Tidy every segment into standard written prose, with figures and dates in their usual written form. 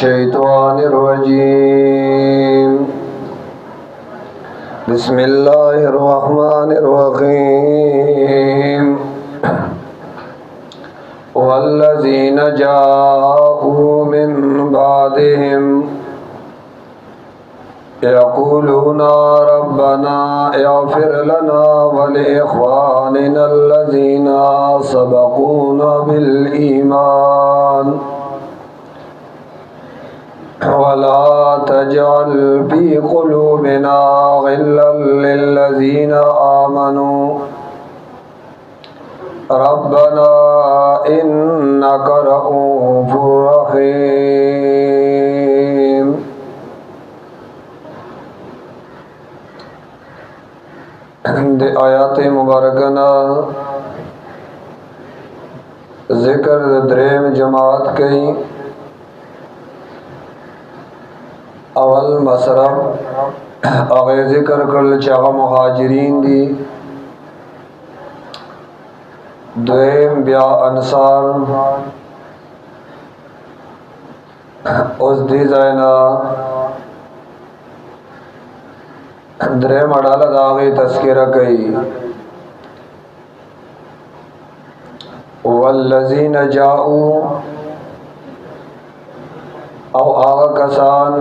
मिनश्शैतानिर्रजीम। बिस्मिल्लाहिर्रहमानिर्रहीम। वल्लज़ीना जाऊ मिन बादिहिम यक़ूलूना रब्बना इग़फ़िर लना व लिइख़वानिना अल्लज़ीना सबक़ूना बिल ईमान वला तजअल फ़ी क़ुलूबिना ग़िल्लन लिल्लज़ीना आमनू रब्बना इन्नका रऊफ़ुर रहीम। आयात मुबारकना ज़िक्र द्रेम जमात कई अवल मसरब आगे ज़िक्र कल चाह मुहाजिरीन दी द्वेम ब्या अंसार उस दी जायना द्रेम अडाला दागी तस्किरा कई वल्लज़ीना जाऊ औ आगा कसान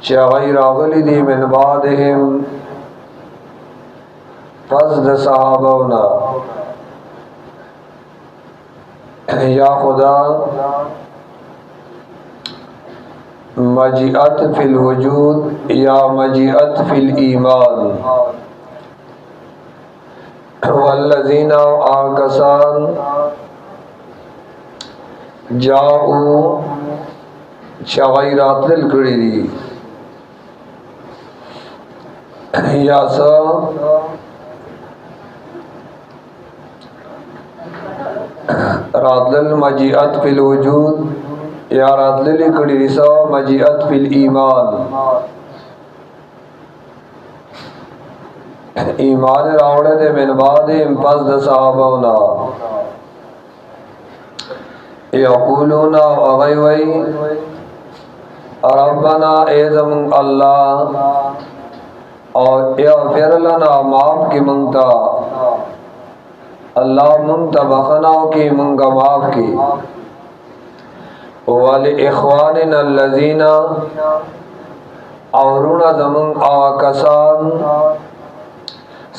चागई रागली दी मिन बादिहिम फज़द सहाबाउना या खुदा मजीअत फिल वजूद या मजीअत फिल ईमान। वल्लज़ीना आकसान जाऊ चागई रातल कड़ी दी या सा रातल मजीअत फिल वजूद या रातल कड़ी रिसा मजीअत फिल ईमान। ईमान रावड़े दे मिन बादिहिम फज़द सहाबाउना यक़ूलूना वगै वई रब्बना एज़म अल्लाह और इग़फ़िर लना माफ़ की मंगता अल्लाह मुंता बखनाओ की मंगा माफ़ की वाले इख़वानिना अल्लज़ीना औरुना ज़मन आकसान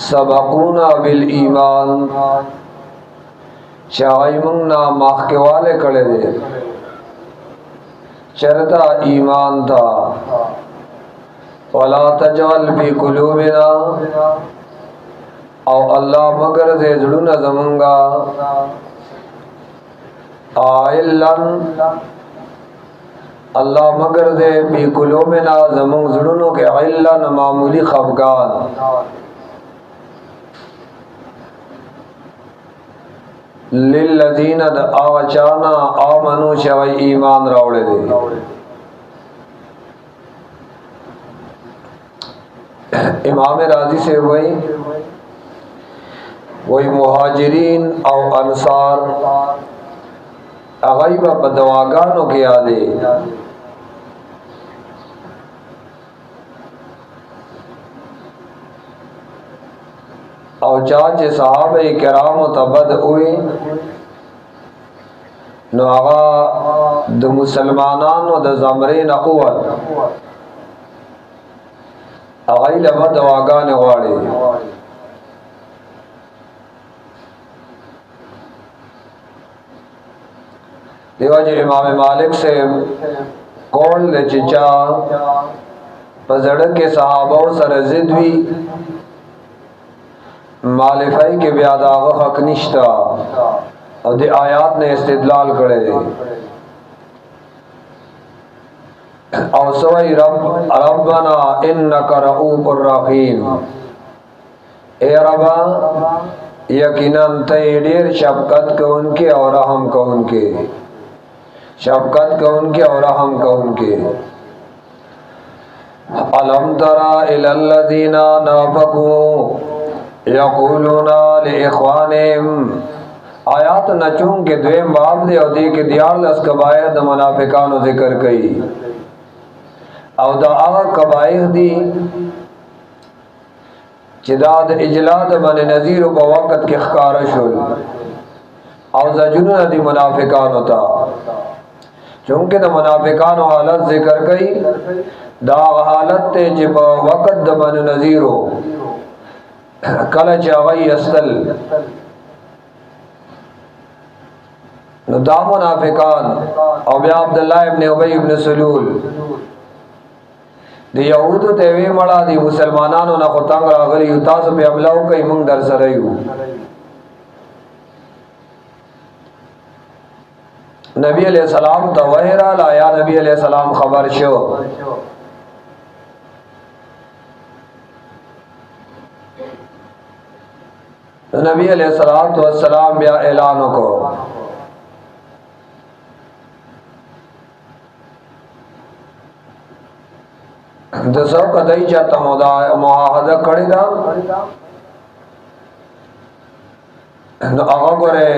सबक़ूना बिल ईमान चाहई मंगना माख के वाले कड़े दे चरता ईमान था वला तजअल फ़ी क़ुलूबिना और अल्लाह मगर दे जुड़ना ज़मंगा आइल्लन अल्लाह मगर दे फ़ी क़ुलूबिना ज़मंग जुड़नों के आइल्लन मामूली खफगान लिल्लज़ीना आवाचाना आमनु शवई ईमान रावड़े दे। इमाम राजी से वही मुहाजिरीन और अंसार अगैबा बदवागानों के आदे और चाचे सहाबे किराम तबद हुए नो आगा द मुसलमानानो द ज़मरीन अव्वल अगई लबा दवागान वाड़े देवाज इमाम मालिक से कौल ले चिचा पजड़ के सहाबाओं सर जिद्वी मालिफाई के ब्यादाग हक निश्ता और दे आयात ने इस्तिदलाल करे और सवई रब्बना इन्नका रऊफ़ुर रहीम। ए रबा यकीनन तय ढेर शफकत को उनके और रहम को उनके शफकत को उनके और रहम को उनके। अलम तरा इलल्लज़ीना नाफ़क़ू यक़ूलूना लिइख़वानिहिम آیات نچون کے دویم باب دے او دے کے دیارلس کبائر دا منافقانو ذکر کئی او دا آغا کبائر دی چی دا دا اجلاد من نظیر با وقت کی خکارشل او زجنون دی منافقانو تا چونکہ دا منافقانو حالت ذکر کئی دا حالت تے چی با وقت دا من نظیرو کلچ آغای استل دا منافقان او بیا عبداللہ ابن عبی ابن سلول دی یهودو تیوی مڑا دی مسلمانانو نا خطنگ راغلی تاسو پی عملو کئی منگ در سرائیو نبی علیہ السلام تا وحیرہ لا یا نبی علیہ السلام خبر شو نبی علیہ السلام بیا اعلانو کو دسو کدائی چاہتا معاہدہ کڑی دا آغا گورے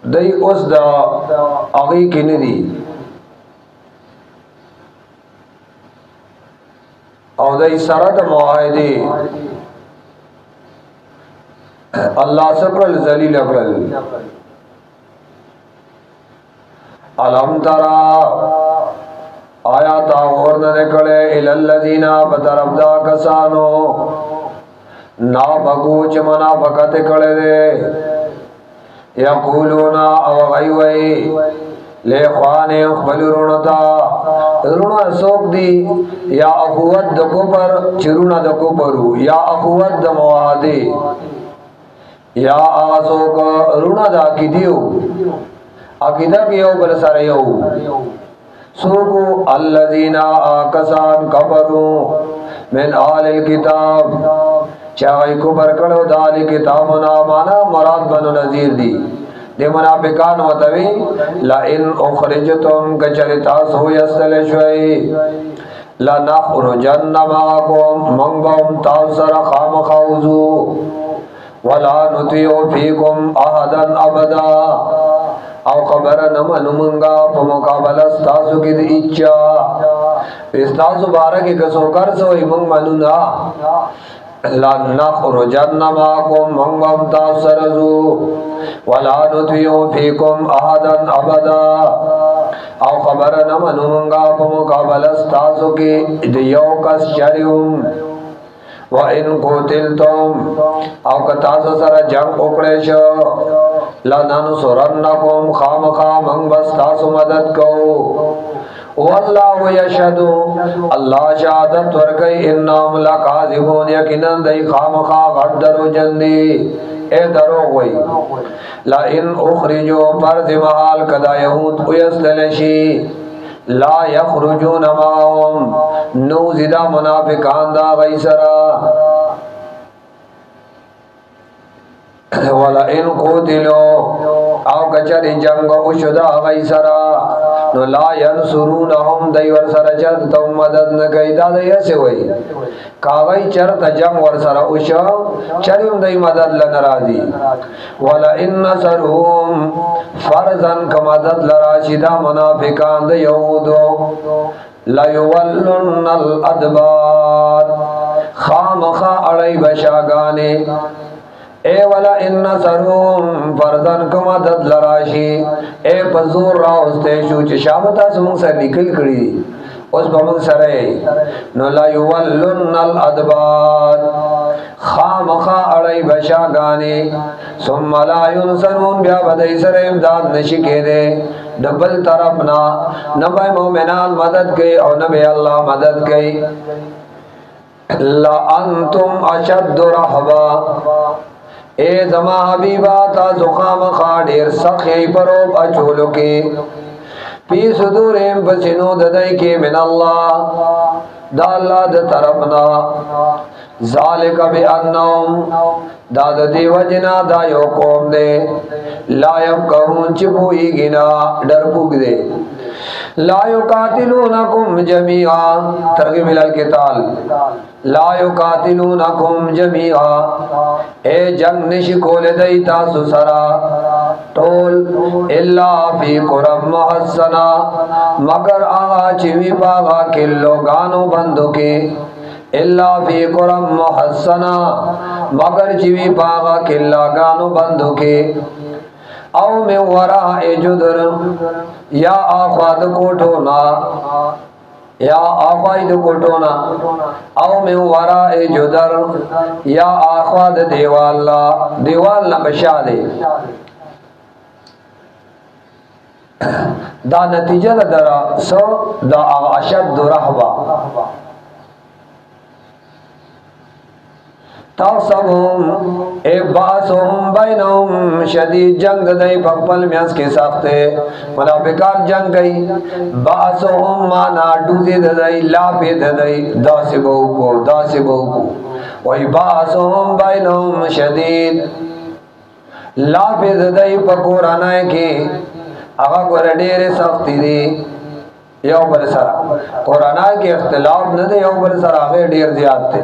دائی اس دا آغی کی ندی او دائی سرد معاہدی اللہ سکرل ذلیل اکرل علم ترا آیا تا غور نہ نکلے الالذین بطرف دا کسانو نا بگوچ منافقت کڑے دے یقولونا او غیوئی لے خوانے اخبل رونتا رونا سوک دی یا اخوت دا کپر چرونا دا کپرو یا اخوت دا موادی یا آسوک رونا دا عقیدیو عقیدہ کیو بل سر یو سوکو الذین آکسان کفروا من آل الكتاب چاہی کفر کرو دال کتابنا مانا مراد بنو نظیر دی دے منافقان وطوی لئن اخرجتم کچرتا سو یستل شوئی لنخرجن معاکم منگم تاثر خام خوزو ولا نطیع فیکم احدا ابدا او خبر نمانو منگا پا مقابل استاسو کی دی اچھا استاسو بارا کی کسو کرسوئی منگ منونا لن نخرجن معاکم منگم تاثرزو ولا نطیع فیکم احدا ابدا او خبر نمانو منگا پا مقابل استاسو کی دیو کس چریوں وَإِن قُتِلْتُمْ او کتاسو سر جنگ اکڑیشو لَنَنْصُرَنَّكُمْ خامخا منگ بستاسو مدد کو واللہ یشہدو اللہ شہادت ورکی انہم لکاذبون یقیناً دی خامخا غٹ درو جندی اے درو ہوئی لَإِنْ اُخْرِجُوا پرز محال کدا یہود ایستلشی لا یخرجون معهم نو زدہ منافقان دا غیسرا وَلَئِنْ قُوتِلُوا او کچر جنگ اشدا غیسرا نو لا ینصرونہم دیور سر چرتم مدد نکی دا دی ایسے ہوئی کاغی چرت جنگ ور سر اشا چرم دی مدد لنرازی وَلَئِنْ نَصَرُهُمْ فرزن کا مدد لراشدہ منافقان دی یہودو لَيُوَلُّنَّ الْأَدْبَارِ خامخا اڑی بشاگانے اے ولا ان نصرهم فرزن کا مدد لراشی اے پزور راوستے شو چشامتا سمونگ سر نکل کری اس بمونگ سرے نو لا یولن الادبار خامخا اڑی بشاگانے ثم لا ینصرون بیا بدئی سر امداد نشکے دے ڈبل طرفنا نبی مومنان مدد گئی اور نبی اللہ مدد گئی لَأَنْتُمْ أَشَدُّ رَحْبًا اے زما حبیبا تا زخام خاڑیر سخی پروب اچولو کی فی صدورهم پسینو ددائی کی من اللہ دا اللہ دا طرفنا ذالک بی انہم دا دی وجنا دا یو قوم دے لا یفقہون چپوئی گنا ڈر پوک دے لا یقاتلونکم جمیعا ترغیب الالقتال لا یقاتلونکم جمیعا اے جنگ نشکول دیتا سسرا ٹول الا فی قرم محسنا مگر آغا چوی باغا کلو گانو بندو کے الا فی قرم محسنا مگر چوی باغا کلا گانو بندو کے او من وراء جدر یا آخواد کوٹونا یا آخواد کوٹونا او من وراء جدر یا آخواد دیوال نقشا دے دا نتیجہ درا سو دا اشد رحبا تاسبهم اے باسهم بینهم شدید جنگ دائی پکپل میانس کے ساختے منافقان جنگ گئی باسهم مانا ڈوزی دائی لاپی دائی داسی بہو کو وہی باسهم بینهم شدید لاپی دائی پکورانائے کی آغا گوڑ دیر سختی دی یو بر سرا قرآنائے کی اختلاف نہ دے یو بر سرا غیر دیر زیاد تے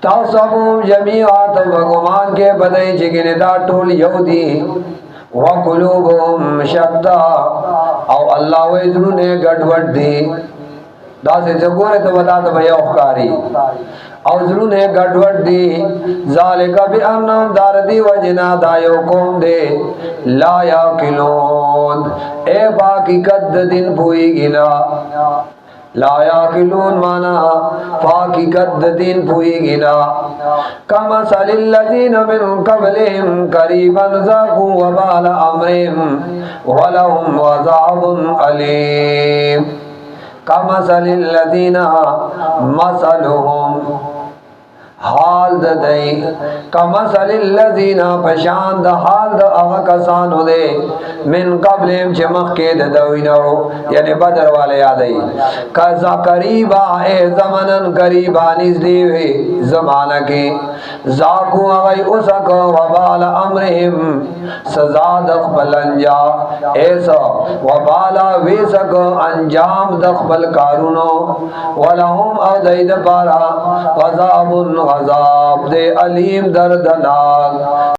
تحسبهم جميعا وگمان کے بدئی چکن دا ٹول یو دی وقلوبهم شتا او اللہ ویدرون گڑوڑ دی دا سے جگورے تو بتا تو بھئی اوخکاری او ضرون گڑوڑ دی ذالک بی انہم دار دی وجنا دا یو قوم دے لا یاقلون اے باقی قد دن پوئی گنا لا یاقلون مانا فاقی قد دین پوئی گنا کمثل الذین من قبلهم قریبا ذاقوا وبال امرهم ولهم عذاب علیم کمثل الذین مثلهم حال ددئی کمثل الذین پشاند حال دا اغا کسانو دے من قبلیم چمخ کے ددوینو یعنی بدر والے یادئی کذا قریبا اے زمنن قریبا نزدیوی زمانہ کی ذاکو اغی اسک وبال امرهم سزا دخبل انجا ایسا وبالا ویسک انجام دخبل کارونو ولہم او دید پارا غذاب عذاب دے علیم دردناک